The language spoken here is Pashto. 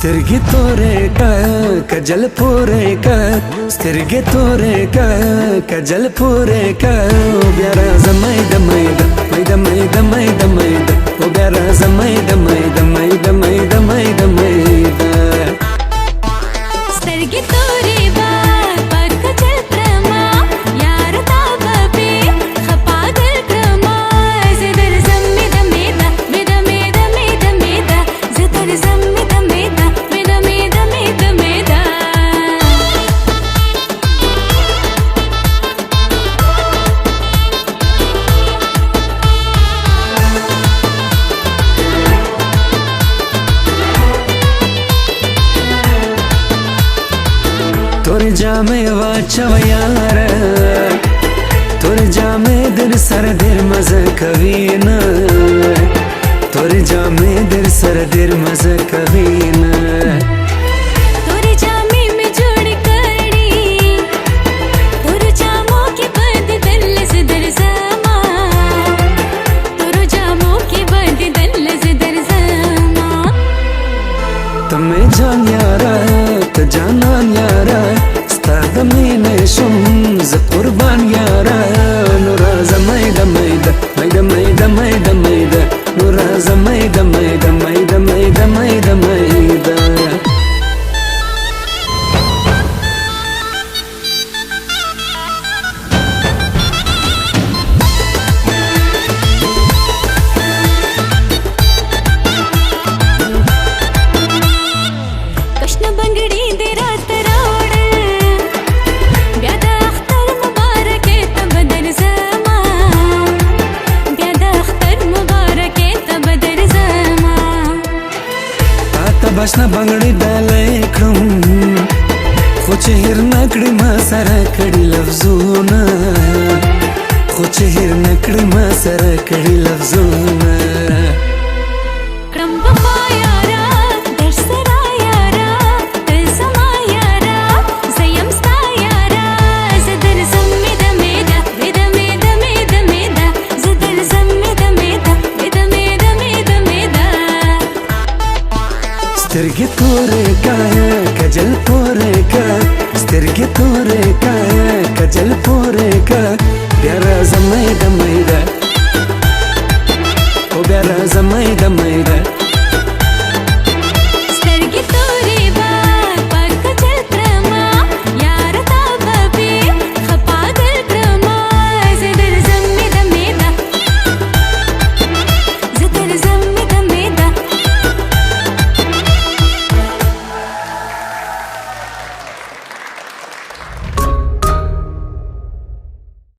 سترګې تورې کا کجل پورې کا سترګې تورې کا کجل پورې کا بیا راځه میده میده میده میده میده میده او بیا راځه میده میده میده میده میده میده سترګې تورې با پر کجل پرما یار تا به خپا دل کرما زه درځم میده میده میده میده میده میده زه درځم میده میده میده میده میده میده تورې جامې واچو یاره تورې جامې در سره ډېر مزه کوي نه تورې جامې در سره ډېر مزه کوي نه تورې جامې مې جوړې کړې تورو جامو کې بدل زه درځما تورو جامو کې بدل زه درځما ته مې جان یاره ته جانان یاره ستا د مینې شم زه قربان یاره نو راځه میده میده میده میده میده میده نو راځه میده میده میده میده میده میده کشن بنگړي دې رات راوړل بیا د اختر مبارکې ته بدر زما بیا د اختر مبارکې ته بدر زما تاته بشنه بنګړي ډالۍ کړم خو چې هېر نه کړې ما سره کړي لفظونه خو چې هېر نه کړې ما سره کړي لفظونه کړم وفا یاره در سره یاره ته زما یاره زه یم ستا یاره زه درځم میده میده میده میده میده میده زه درځم میده میده میده میده میده میده سترګې تورې کا کجل پورې کا سترګې تورې کا کجل پورې کا بیا راځه میده میده او بیا راځه میده میده